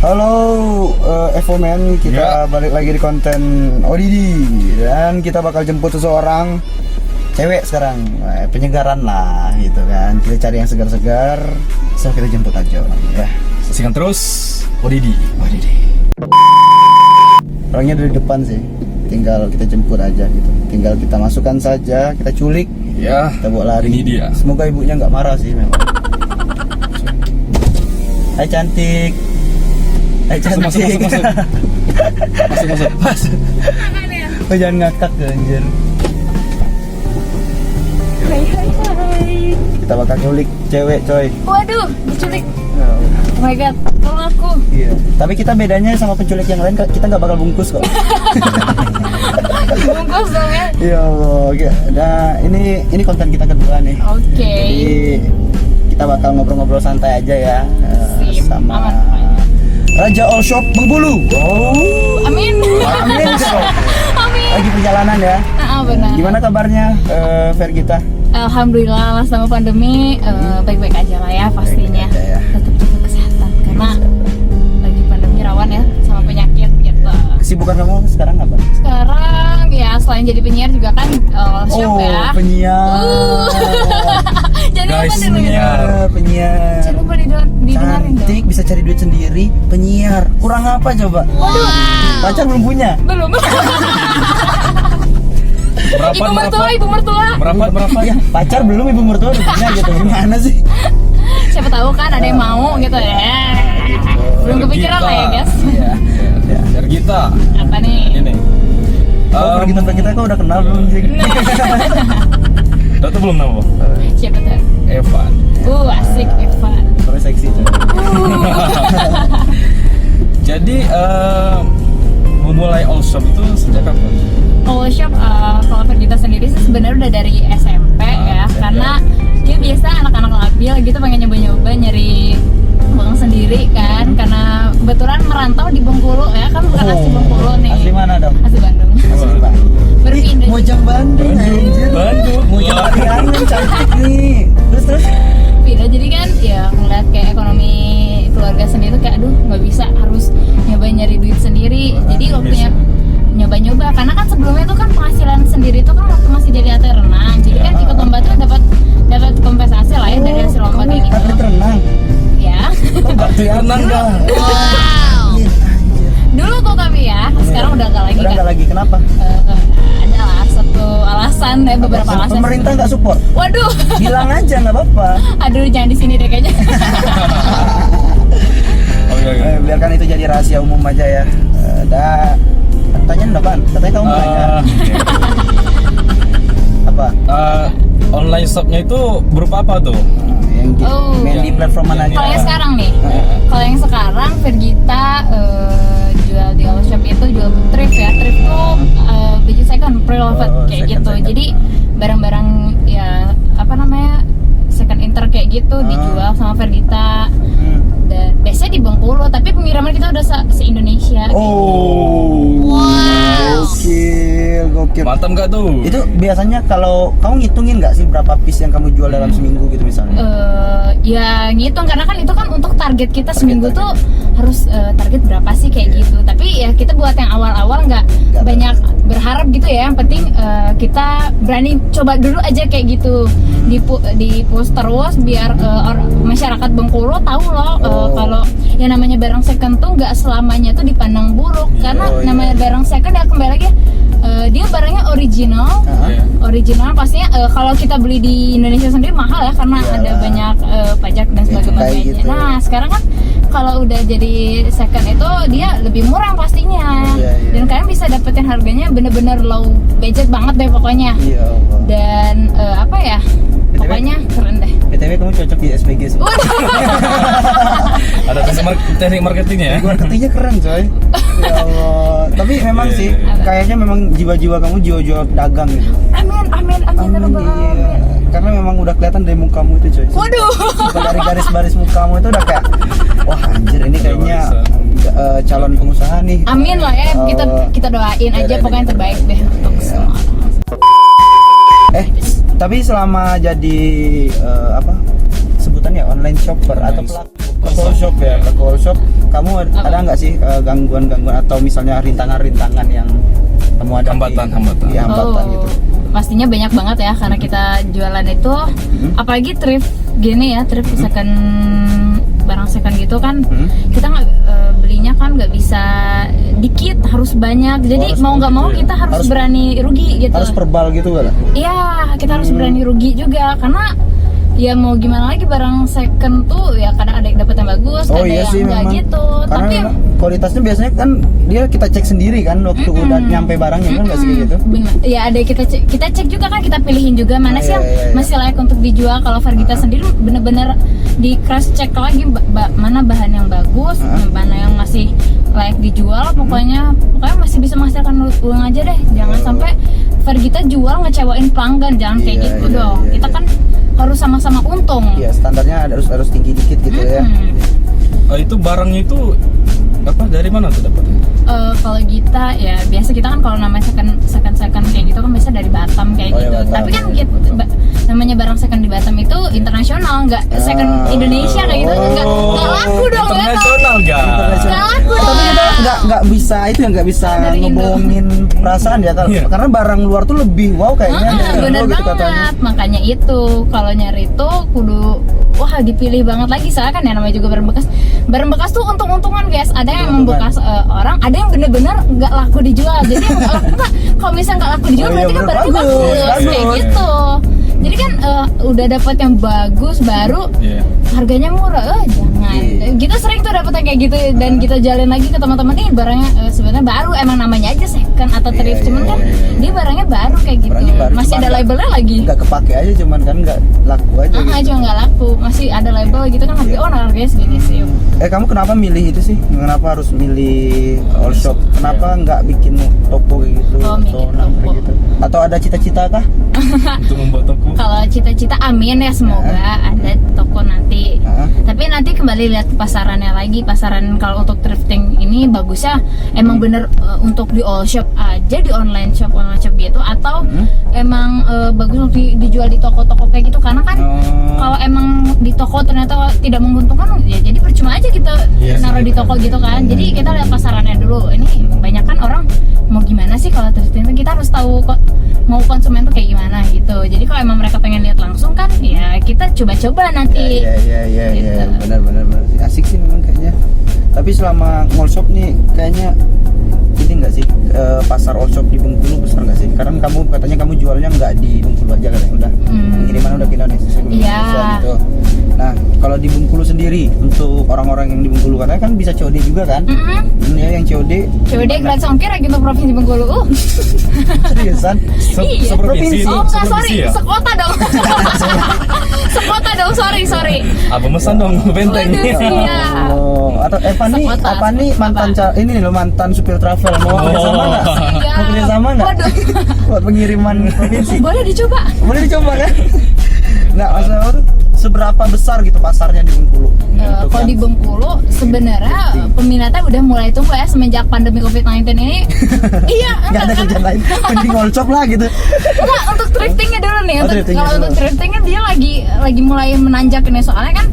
Halo Evoman, kita balik lagi di konten ODD dan kita bakal jemput seseorang cewek sekarang, penyegaran lah gitu kan. Kita cari yang segar-segar, so kita jemput aja ya. Saksikan terus ODD. Orangnya dari depan sih, tinggal kita jemput aja gitu. Tinggal kita masukkan saja, kita culik, Ya, kita bawa lari. ini dia. Semoga ibunya nggak marah sih memang. Hai cantik. Hai cantik. Masuk. Oh, jangan ngakak ya, anjir. Hai. Kita bakal nyulik cewek coy. Waduh, diculik. Oh my god, tolong aku. Iya. Tapi kita bedanya sama penculik yang lain, kita nggak bakal bungkus kok. Bungkus dong ya. Ya Allah. Oke. Nah, ini konten kita kedua nih. Oke. Jadi kita bakal ngobrol-ngobrol santai aja ya, Sip, sama aman. Raja All Shop Bengkulu. Oh. Amin. Amin. Amin. Lagi perjalanan ya. Benar. Gimana kabarnya, Vergita? Alhamdulillah selama pandemi baik-baik aja lah ya pastinya. Baik-baik aja ya. Tetap jaga kesehatan karena lagi pandemi rawan ya sama penyakit gitu. Kesibukan kamu sekarang apa? Sekarang ya selain jadi penyiar juga kan shop ya. Penyiar. Jadi Guys, apa dulu ya? Penyiar. Jangan lupa didengarin Cantik, dong. bisa cari duit sendiri, penyiar. Kurang apa coba? Pacar belum punya? Belum. Merapat. Ibu mertua. Merapat. Ya, pacar belum, ibu mertua udah punya gitu. Gimana sih? Siapa tahu kan ada yang mau gitu ya. Belum kepikiran lah ya guys. Iya. Ya. Vergita. Apa nih? Ini. Oh, kita kok udah kenal belum sih? Udah tuh belum nama? Siapa tuh? Evan. Asik Evan. Terus seksi coy. Jadi memulai All Shop itu sejak kapan? All Shop kalau Vergita sendiri sih sebenarnya udah dari SMP ya, SMP. karena dia biasa anak-anak labil gitu pengen nyoba-nyoba nyari uang sendiri kan, karena kebetulan merantau di Bengkulu ya kan, bukan asli Bengkulu nih. Asli mana dong? Asli Bandung. Asli Bandung. Berpindah. Mojang Bandung anjir. Bandung. Mojang Priangan cantik nih. Terus Pindah, jadi kan ya ngeliat kayak ekonomi keluarga sendiri tuh kayak aduh nggak bisa, harus nyoba nyari duit sendiri. Jadi waktunya nyoba-nyoba, karena kan sebelumnya tuh kan penghasilan sendiri tuh kan waktu masih jadi atlet renang, jadi kan ikut lomba tuh dapat kompensasi lah ya dari hasil lomba kayak gitu. atlet renang. Ya. Renang dah. Wow. Anjir. Dulu tuh tapi ya, sekarang udah nggak lagi Udah kan. nggak lagi, kenapa? Adalah satu alasan ya, beberapa alasan. Pemerintah nggak support. Waduh. Bilang aja nggak apa-apa. Aduh jangan di sini deh kayaknya. Oke. Biarkan itu jadi rahasia umum aja ya. Pertanyaan apaan? Katanya kamu tanya. Apa? Online shopnya itu berupa apa tuh? Yang main di yang- platform mana aja? Kalau yang sekarang nih, kalau yang sekarang Vergita jual di All Shop itu jual thrift ya. Thrift tuh baju second, pre-loved kayak second, gitu. second. Jadi barang-barang ya apa namanya second inter kayak gitu dijual sama Vergita. Dan biasanya di Bengkulu, tapi pengiriman kita udah se-Indonesia. Oh, gokil. Mantap nggak tuh? Itu biasanya kalau kamu ngitungin nggak sih berapa piece yang kamu jual dalam seminggu gitu misalnya? Ya ngitung, karena kan itu kan untuk target kita seminggu tuh harus target berapa sih kayak gitu. Tapi ya kita buat yang awal-awal nggak banyak berharap gitu ya. Yang penting kita berani coba dulu aja kayak gitu, di post terus biar masyarakat Bengkulu tahu loh kalau yang namanya barang second tuh nggak selamanya tuh dipandang buruk, karena namanya barang second ya kembali lagi dia barangnya original. Original pastinya kalau kita beli di Indonesia sendiri mahal ya, karena ada banyak pajak dan sebagainya. gitu. Nah sekarang kan kalau udah jadi second itu dia lebih murah pastinya. Dan kalian bisa dapetin harganya bener-bener low budget banget deh pokoknya. Iya Allah. Dan apa ya, pokoknya keren deh. BTW kamu cocok di SPG semua. Ada teknik marketingnya ya? Marketingnya keren coy. Ya Allah. Tapi memang sih kayaknya memang jiwa-jiwa kamu jiwa-jiwa dagang gitu. Amin ya Rabbal Iya. alamin. Karena memang udah kelihatan dari mukamu itu coy. Waduh. Dari garis-garis mukamu itu udah kayak wah anjir ini kayaknya calon pengusaha nih. Amin lah ya, kita doain aja pokoknya yang terbaik deh untuk semua. Tapi selama jadi sebutannya online shopper atau pelaku all shop ya. Pelaku all shop, kamu ada nggak sih gangguan-gangguan atau misalnya rintangan-rintangan yang kamu ada? Hambatan-hambatan. Iya, hambatan gitu. Pastinya banyak banget ya karena kita jualan itu, apalagi thrift gini ya, thrift second, barang second gitu kan, kita nggak belinya kan nggak bisa dikit, harus banyak. Jadi Harus mau nggak mau gitu ya. kita harus berani rugi gitu. Harus perbal gitu kan? Iya, kita harus berani rugi juga karena ya mau gimana lagi, barang second tuh ya kadang ada yang dapat yang bagus, Oh ada iya yang sih enggak memang. gitu. Karena Tapi memang kualitasnya biasanya kan dia kita cek sendiri kan waktu udah nyampe barangnya kan nggak sih kayak gitu? bener. Ya ada kita cek juga kan, kita pilihin juga mana Oh, sih iya, yang iya, iya. masih layak untuk dijual. Kalau Fargita sendiri bener-bener di cross check lagi mana bahan yang bagus, mana yang masih layak dijual. Pokoknya masih bisa menghasilkan uang aja deh. Jangan sampai Fargita jual ngecewain pelanggan, jangan kayak Iya, gitu iya, dong. iya, Kita iya. kan harus sama-sama untung. Iya, standarnya harus tinggi dikit gitu ya. Itu barangnya itu apa, dari mana tuh dapatnya? Kalau kita ya biasa kita kan kalau namanya second kayak gitu kan biasa dari Batam kayak Oh, ya, gitu. Batam, Tapi kan ya. namanya barang second di Batam itu internasional, nggak second Indonesia kayak gitu. Nggak laku dong, nggak tahu. Internasional nggak? Nggak laku dong. Tapi kita nggak bisa itu ya, nggak bisa Dari Indo. ngebohongin perasaan ya kalau Iya. karena barang luar tuh lebih wow kayaknya dari Indo Bener gitu katanya. banget, makanya itu kalau nyari itu kudu wah dipilih banget lagi, soalnya kan ya namanya juga barang bekas tuh untung-untungan guys. Ada yang membekas orang, ada yang bener-bener nggak laku dijual. Jadi yang nggak laku nggak, kalau misalnya nggak laku dijual Oh, iya, berarti kan bener, berarti bagus, bagus kayak bagus. gitu. Jadi kan udah dapat yang bagus baru Iya. harganya murah, jangan. Iya. Kita sering tuh dapet yang kayak gitu dan kita jalin lagi ke teman-teman, nih barangnya sebenarnya baru, emang namanya aja second atau thrift, Iya, cuman iya, kan iya, iya. dia barangnya baru kayak gitu, Barangnya baru, masih cuman ada nggak- labelnya lagi. Nggak kepake aja cuman kan nggak laku aja gitu. Cuma nggak laku, masih ada label gitu kan, harga harganya segini sih. Kamu kenapa milih itu sih? Kenapa harus milih all shop? Kenapa nggak bikin toko kayak gitu Oh, atau bikin nangkring toko. gitu? Atau ada cita-cita kah? Untuk membuat toko. Kalau cita-cita amin ya, semoga ada toko nanti. Heeh. Tapi nanti kembali lihat pasarannya lagi. Pasaran kalau untuk thrifting ini bagusnya emang bener untuk di all shop aja, di online shop gitu, atau emang bagus untuk dijual di toko-toko kayak gitu. Karena kan kalau emang di toko ternyata tidak menguntungkan, ya jadi percuma aja kita Iya sih, naruh di toko gitu kan. Jadi kita lihat pasarannya dulu. Ini banyak kan orang mau gimana sih kalau thrifting itu, kita harus tahu kok mau konsumen tuh kayak gimana gitu. Jadi kalau emang mereka pengen lihat langsung kan, ya kita coba-coba nanti. Iya, Gitu. benar. Asik sih memang kayaknya. Tapi selama all shop nih kayaknya ini nggak sih, pasar all shop di Bengkulu besar nggak sih? Karena katanya kamu jualnya nggak di Bengkulu aja kan, udah pengiriman udah ke Indonesia, Iya. gitu. Nah kalau di Bengkulu sendiri untuk orang-orang yang di Bengkulu karena kan bisa COD juga kan? Ya yang COD. Coba deh gratis ongkir gitu provinsi Bengkulu. Seriusan? Iya. Seprovinsi. Oh enggak, sorry, Seprovinsi ya? sekota dong. Sekota dong, sorry. Apa mesan dong benteng? Waduh, iya. Oh, atau Evan Sekota. nih mantan Apa? ini loh, mantan supir travel mau kerjasama nggak? Iya. Mau kerjasama nggak? Waduh. Buat pengiriman provinsi. Boleh dicoba. Boleh dicoba kan? Nggak, masalah tuh seberapa besar gitu pasarnya di Bengkulu? Untuk Kalau di yang- Bengkulu sebenarnya peminatnya udah mulai tumbuh ya semenjak pandemi COVID-19 ini. Iya, nggak ada kerjaan lain, mending all shop lah gitu. Enggak, untuk thriftingnya dulu nih. Oh, thriftingnya Kalau dulu. untuk thriftingnya dia lagi mulai menanjak ini, soalnya kan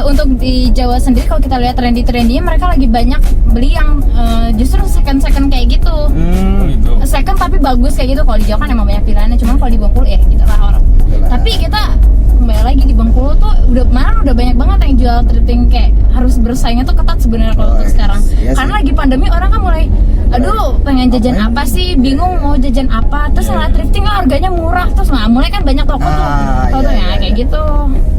untuk di Jawa sendiri kalau kita lihat trendinya mereka lagi banyak beli yang justru second kayak gitu. Gitu. Second tapi bagus kayak gitu. Kalau di Jawa kan emang banyak pilihannya, cuman kalau di Bengkulu ya gitu lah orang. Betul. Tapi kita kembali lagi di Bengkulu tuh udah banyak banget yang jual thrifting, kayak harus bersaingnya tuh ketat sebenarnya kalau untuk sekarang. Iya sih. Karena lagi pandemi orang kan mulai aduh pengen jajan apa sih, bingung mau jajan apa, terus Iya. setelah thrifting kan harganya murah, terus mulai kan banyak toko tuh. Tau tuh iya, ya kayak iya. gitu.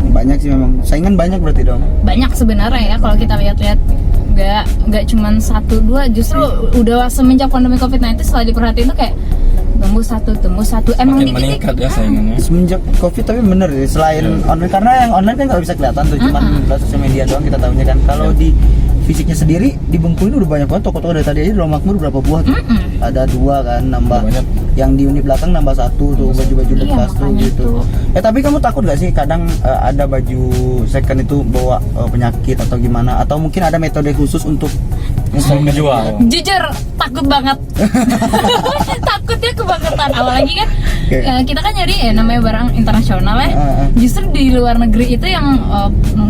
Banyak sih memang, saingan banyak berarti dong. Banyak sebenarnya ya kalau kita lihat-lihat, nggak cuman 1-2, justru udah semenjak pandemi COVID-19 setelah diperhatiin tuh kayak tembus satu emang Makin dikit-dikit. meningkat ya saingannya. Semenjak covid tapi bener ya, selain online, karena yang online kan nggak bisa kelihatan tuh, cuman lewat sosial media doang kita tahunya kan. Kalau di fisiknya sendiri di Bengkulu ini udah banyak banget toko-toko, dari tadi aja di Rumah Makmur berapa buah tuh? Ada 2 kan, nambah Banyak. yang di unit belakang nambah satu tuh baju-baju Iya, bekas tuh makanya gitu. Tapi kamu takut gak sih kadang ada baju second itu bawa penyakit atau gimana? Atau mungkin ada metode khusus untuk menjual. Jujur takut banget. Takutnya kebangetan. Apalagi kan Oke. kita kan nyari namanya barang internasional ya. Justru di luar negeri itu yang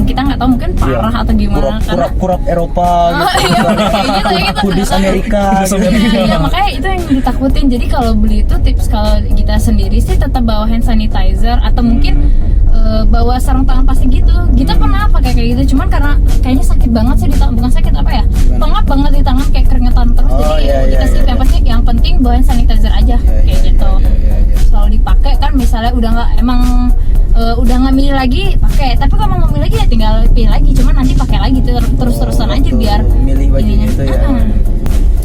kita nggak tahu mungkin parah atau gimana. Kurap Eropa Iya, kayak gitu. kudis Amerika gitu. Iya, makanya itu yang ditakutin. Jadi kalau beli itu tips kalau kita sendiri sih tetap bawa hand sanitizer atau mungkin bawa sarung tangan pasti gitu. Kita pernah pakai kayak gitu, cuman karena kayaknya sakit banget sih di tangan, bukan sakit apa ya? Pengap banget di tangan kayak keringetan terus. Oh, Jadi iya, kita iya, sih iya. yang pasti yang penting bawa hand sanitizer aja kayak gitu. Iya. Selalu dipakai kan, misalnya udah nggak milih lagi pakai, tapi kalau mau milih lagi ya tinggal pilih lagi, cuman nanti pakai lagi terus-terusan aja Waktu biar milih bajunya itu ya.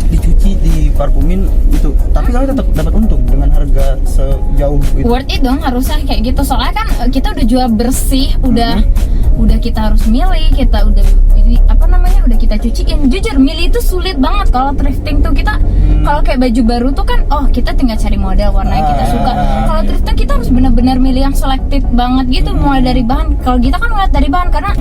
Dicuci, diparfumin itu. Tapi kamu tetap dapat untung dengan harga sejauh itu. worth it dong harusnya kayak gitu, soalnya kan kita udah jual bersih, udah kita harus milih, kita udah udah kita cuciin. Jujur milih itu sulit banget kalau thrifting tuh. Kita kalau kayak baju baru tuh kan kita tinggal cari model warna yang kita suka. Kalau thrifting kita harus benar-benar milih yang selektif banget gitu, mulai dari bahan. Kalau kita kan ngeliat dari bahan karena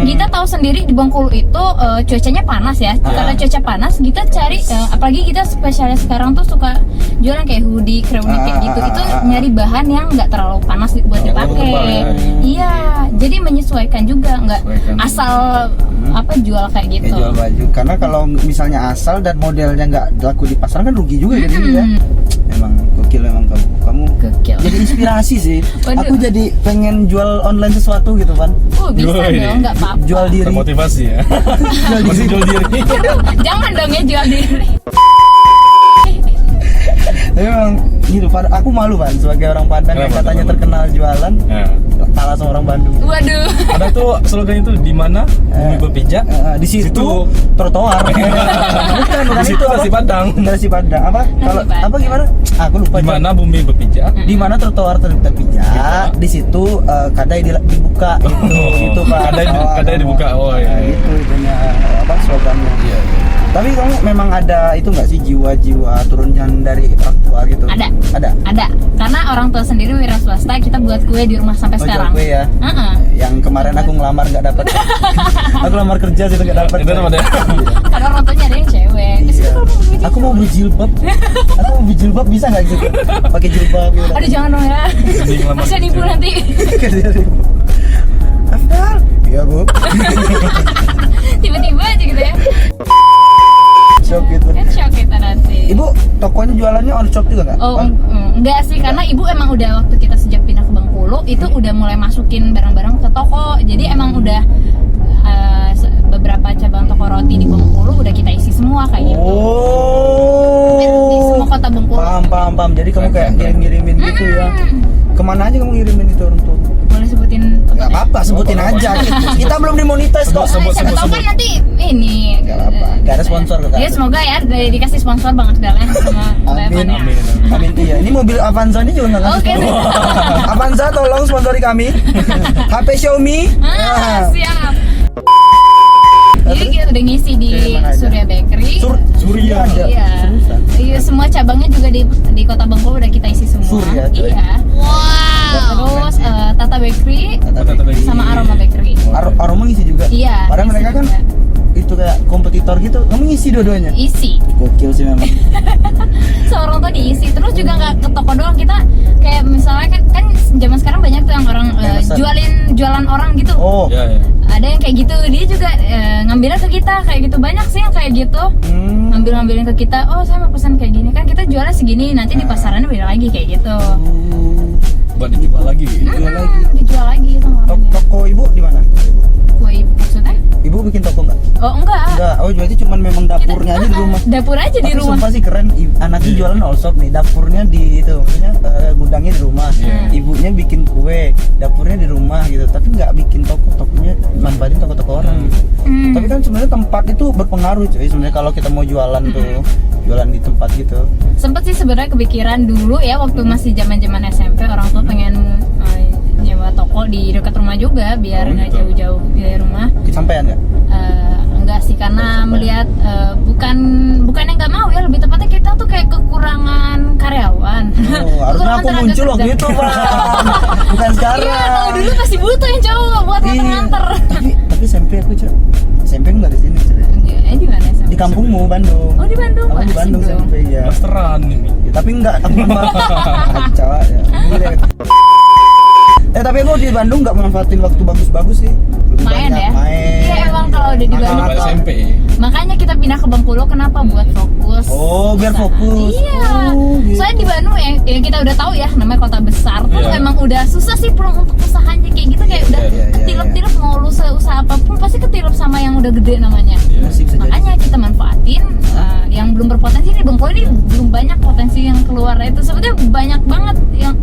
kita tahu sendiri di Bengkulu itu cuacanya panas ya. Karena cuaca panas kita cari apalagi kita spesialis sekarang tuh suka jualan kayak hoodie, crewneck kayak gitu. Itu nyari bahan yang nggak terlalu panas buat dipakai. Iya, jadi menyesuaikan juga, nggak asal jual kayak gitu. Jual baju. Karena kalau misalnya asal dan modelnya nggak laku di pasaran kan rugi juga jadi ya. Emang gokil memang kamu. Gokil. Jadi inspirasi sih. Waduh. Aku jadi pengen jual online sesuatu gitu kan. Bisa Yoi. dong, nggak apa-apa. Jual diri. Termotivasi ya. Masih jual diri. Aduh, jangan dong ya jual diri. Tapi memang gitu. Aku malu kan sebagai orang Padang yang Kenapa, katanya kenapa? terkenal jualan. Nah, Kalah sama orang Bandung. Waduh. ada tuh slogan itu di mana bumi berpijak. Di situ trotoar. Bukan Di situ itu apa? nasi Padang. Nasi Padang. Apa? Kalau Padang. apa gimana? Aku lupa. Di mana bumi berpijak. Di mana trotoar terpijak, di situ kadai dibuka gitu Pak. Kadai dibuka. Oh iya. Itu itunya slogannya. Iya. Tapi kamu memang ada itu nggak sih jiwa-jiwa turunan dari orang tua gitu? Ada. Karena orang tua sendiri wira swasta, kita buat kue di rumah sampai sekarang. Kue ya. Yang kemarin aku ngelamar nggak dapat. Aku lamar kerja sih nggak dapat. Itu namanya. Karena orang tuanya ada yang cewek. Iya. Aku mau beli jilbab. Aku mau beli jilbab bisa nggak gitu? Pakai jilbab gitu. Aduh jangan dong ya. Mending ngelamar Masih nipu kerja. nanti. Afdal. Iya Bu. Tiba-tiba aja gitu ya. Shock gitu. Kan shock kita nanti. Ibu tokonya jualannya on shop juga nggak? Oh, enggak sih, karena ibu emang udah waktu kita sejak pindah ke Bengkulu itu udah mulai masukin barang-barang ke toko. Jadi emang udah beberapa cabang toko roti di Bengkulu udah kita isi semua kayak gitu. Di semua kota Bengkulu. Paham. Jadi kamu kayak ngirim-ngirimin gitu ya. Kemana aja kamu ngirimin itu orang tua? Boleh sebutin Gak apa-apa, sebutin aja. Kita belum dimonetize kok. siapa tahu kan nanti ini Gak apa-apa. Gak ada sponsor kok. ya semoga ya dikasih sponsor Bang Afdal ya sama Mbak Amin. Evan ya. Amin. Iya. Ini mobil Avanza ini juga nggak ngasih Oke. sponsor. Avanza tolong sponsori kami. HP Xiaomi. Siap. Jadi kita udah ngisi di Mana aja? Surya Bakery. Surya ada. Iya. Iya, semua cabangnya juga di Kota Bengkulu udah kita isi semua. Surya, coy. Iya. Terus Tata Bakery sama Aroma Bakery. Aroma ngisi juga. Iya. Padahal ngisi mereka kan juga. itu kayak kompetitor gitu. Kamu ngisi dua-duanya. Isi. Gokil sih memang. Seorang tuh diisi. Terus juga nggak ke toko doang, kita kayak misalnya kan zaman sekarang banyak tuh yang orang jualan orang gitu. Oh. Ya. Ada yang kayak gitu, dia juga ngambilnya ke kita kayak gitu. Banyak sih yang kayak gitu. Ngambilin ke kita, oh saya mau pesan kayak gini, kan kita jualnya segini, nanti di pasarannya beda lagi kayak gitu. Buat dijual lagi. Dijual lagi sama orangnya. Toko ibu di mana? Kue maksudnya? Ibu bikin toko nggak? Oh enggak. Enggak. Oh berarti cuman memang dapurnya aja di rumah. Dapur aja di Tapi rumah. sumpah sih keren. Anaknya jualan all shop nih, dapurnya di itu, maksudnya gudangnya di rumah. Ibunya bikin kue, dapurnya di rumah gitu. Tapi nggak bikin toko, tokonya manfaatin toko-toko orang gitu. Tapi kan sebenarnya tempat itu berpengaruh cuy. Sebenarnya kalau kita mau jualan tuh, jualan di tempat gitu. Sempet sih sebenarnya kepikiran dulu ya waktu masih zaman-zaman SMP, orang tua pengen nyewa toko di dekat rumah juga biar nggak jauh-jauh dari rumah. Kesampaian nggak? enggak sih, karena melihat bukan yang nggak mau ya, lebih tepatnya kita tuh kayak kekurangan karyawan. Oh, harusnya aku tenaga muncul kerja. waktu itu, Bang. Bukan sekarang. Iya, kalau dulu masih butuh yang cowok buat Iya. nganter-nganter. Tapi SMP aku, Cok. SMP enggak di sini, Cok. Di mana sih? Di kampungmu, Bandung. Oh, di Bandung. Aku di Asik Bandung dong. SMP ya. Masteran ini. Ya, tapi enggak aku kacau ya. Tapi aku di Bandung enggak manfaatin waktu bagus-bagus sih. Lebih Main banyak ya? Main. Iya, emang kalau udah di Makan Bandung Sampai atau- SMP. Makanya kita pindah ke Bengkulu, kenapa? Buat fokus. Oh, biar Usaha. fokus. Iya. Oh, gitu. Soalnya di Bandung yang kita udah tahu ya, namanya kota besar. Terus Iya. emang udah susah sih peluang untuk usahanya kayak gitu, kayak udah Iya. ketilep-tilep mau lu usaha apapun pasti ketilep sama yang udah gede namanya. Iya. Masih bisa jadi. Makanya kita manfaatin yang belum berpotensi di Bengkulu ini, belum banyak potensi yang keluar. Itu sebetulnya banyak banget yang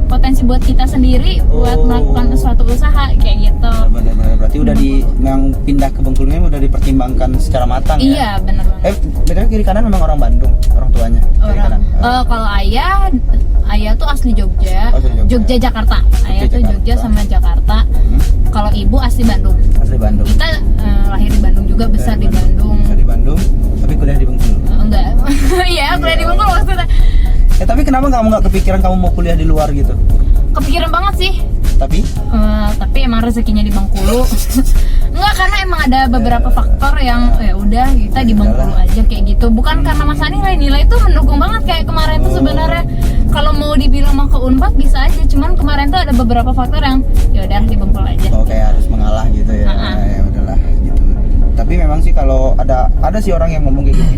potensi buat kita sendiri buat Oh. melakukan suatu usaha kayak gitu. Benar-benar berarti udah yang pindah ke Bengkulunya udah dipertimbangkan secara matang ya. Iya, bener banget. Bedanya kiri kanan memang orang Bandung, orang tuanya. Kiri kanan. Kalau ayah tuh asli Jogja, Asli Jogja. Jakarta. Ayah tuh Jakarta. Jogja sama Jakarta. Kalau ibu asli Bandung. Asli Bandung. Kita lahir di Bandung juga, besar di Bandung. Besar di Bandung, tapi kuliah di Bengkulu. Enggak, iya kuliah di Bengkulu maksudnya. Tapi kenapa kamu nggak kepikiran kamu mau kuliah di luar gitu? Kepikiran banget sih. Tapi Emang rezekinya di Bengkulu. Enggak, karena emang ada beberapa faktor yang ya udah kita di Bengkulu aja kayak gitu. Bukan karena masalah nilai itu mendukung banget kayak kemarin tuh sebenarnya. Kalau mau dibilang mau ke Unpad bisa aja, cuman kemarin tuh ada beberapa faktor yang ya udah di Bengkulu aja. oh kayak harus mengalah gitu ya. Ya udahlah gitu. Tapi memang sih kalau ada sih orang yang ngomong kayak gini.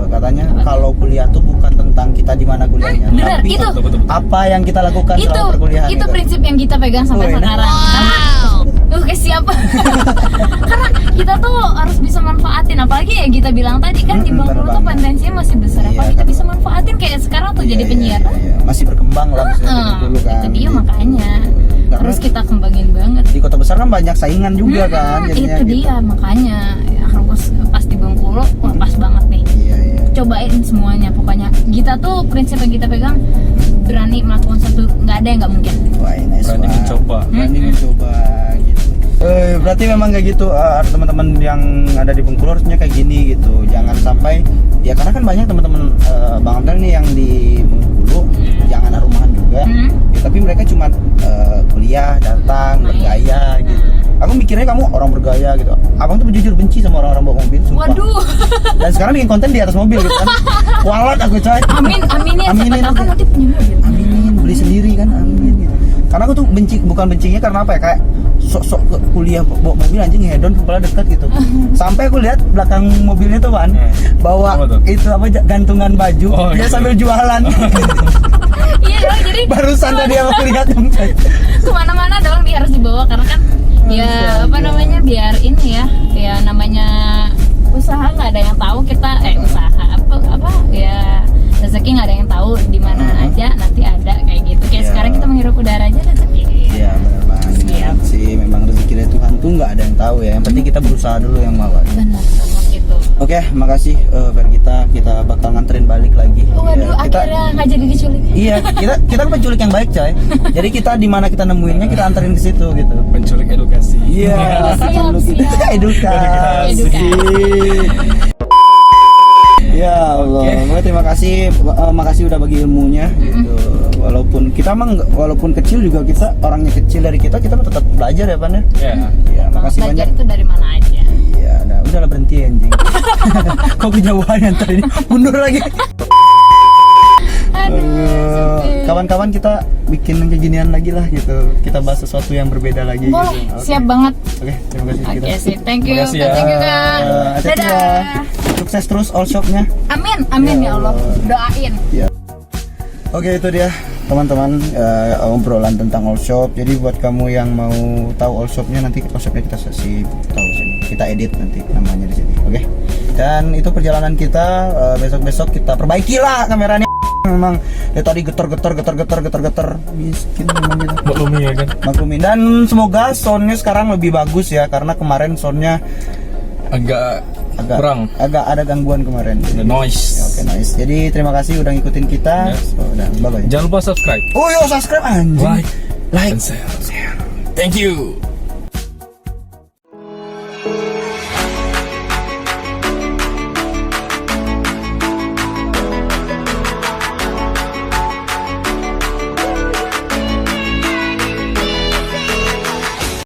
Katanya kalau kuliah tuh bukan tentang kita di mana kuliahnya, Bener, tapi itu. apa yang kita lakukan selama perkuliahan. Itu gitu. prinsip yang kita pegang sampai Oh, ini. sekarang. Kayak siapa? Karena kita tuh harus bisa manfaatin, apalagi ya kita bilang tadi kan di Bengkulu bener tuh banget. potensinya masih besar. Iya, Apa kita kan. bisa manfaatin kayak sekarang tuh jadi Iya, penyiar? iya. Masih berkembang lah maksudnya dulu kan. Itu dia makanya Karena harus kita kembangin banget. di kota besar kan banyak saingan juga kan. jadinya Itu gitu. dia makanya ya, harus pas di Bengkulu, wah pas banget nih. Iya. Cobain semuanya pokoknya. Kita tuh prinsip yang kita pegang, berani melakukan satu, nggak ada yang nggak mungkin. Wah, nice Berani banget. mencoba. Berani mencoba gitu. Berarti memang kayak gitu, teman-teman yang ada di Bengkulu harusnya kayak gini gitu. Jangan sampai ya, karena kan banyak teman-teman Bang Amdal nih yang di Bengkulu yang anak rumahan juga. Ya, tapi mereka cuma kuliah, datang, bergaya gitu. Aku mikirnya kamu orang bergaya gitu. Abang tuh jujur benci sama orang-orang bawa mobil, sumpah. Waduh. Dan sekarang bikin konten di atas mobil gitu kan. Kualat aku coy. Aminin, Aminin siapa tahu kan aja. nanti punya mobil. Aminin, beli sendiri kan, amin gitu. Karena aku tuh bukan bencinya karena apa ya, kayak sok-sok kuliah bawa mobil anjing hedon kepala dekat gitu. Sampai aku lihat belakang mobilnya tuh Wan, bawa Apa tuh? itu gantungan baju, Oh, dia gitu. sambil jualan. Iya dong, jadi Barusan tadi aku lihat dong. kemana-mana dong dia harus dibawa karena kan ya apa namanya, biar ini ya namanya usaha nggak ada yang tahu kita usaha apa ya, rezeki nggak ada yang tahu di mana aja nanti ada kayak gitu. Kayak Iya. sekarang kita menghirup udara aja rezeki. Iya benar banget. Siap. Sih memang rezeki dari Tuhan tuh nggak ada yang tahu ya. Yang penting kita berusaha dulu yang mau. Benar banget gitu. Oke, makasih kita bakal nganterin balik lagi. Waduh, Ya, kita akhirnya nggak jadi diculik. Iya, kita kan penculik yang baik, coy. Jadi kita di mana kita nemuinnya kita anterin ke situ gitu. Penculik edukasi. Iya, Siap, siap. edukasi. Ya Allah, Mbak, terima kasih, makasih udah bagi ilmunya gitu. Walaupun kecil juga kita orangnya kecil dari kita mah tetap belajar ya Pan ya. Ya. Iya, makasih Belajar banyak. itu dari mana aja. Iya, udahlah berhenti anjing. Kok kejauhan ntar ini mundur lagi. Kawan-kawan kita bikin keginian lagi lah gitu. Kita bahas sesuatu yang berbeda lagi. Boleh, gitu. Oke. siap banget. Oke, terima kasih kita. Oke sih, thank you, Terima kasih ya. thank you Kang. Hati-hati ya. Dadah. Sukses terus all shopnya. Amin, amin ya Allah. Doain. Oke, itu dia teman-teman obrolan tentang all shop. Jadi buat kamu yang mau tahu all shopnya, nanti all shopnya kita kasih tahu sini. Kita edit nanti namanya di sini. Oke. Dan itu perjalanan kita, besok-besok kita perbaiki lah kameranya. Memang ya tadi getar miskin memang kita. Maklumi ya kan. Maklumin. Dan semoga soundnya sekarang lebih bagus ya, karena kemarin soundnya Agak kurang. agak ada gangguan kemarin. The noise. Oke, nice. Jadi terima kasih udah ngikutin kita. Yes. Dan bye bye. Jangan lupa subscribe, Oh yo, subscribe anjing. like, and share. Thank you.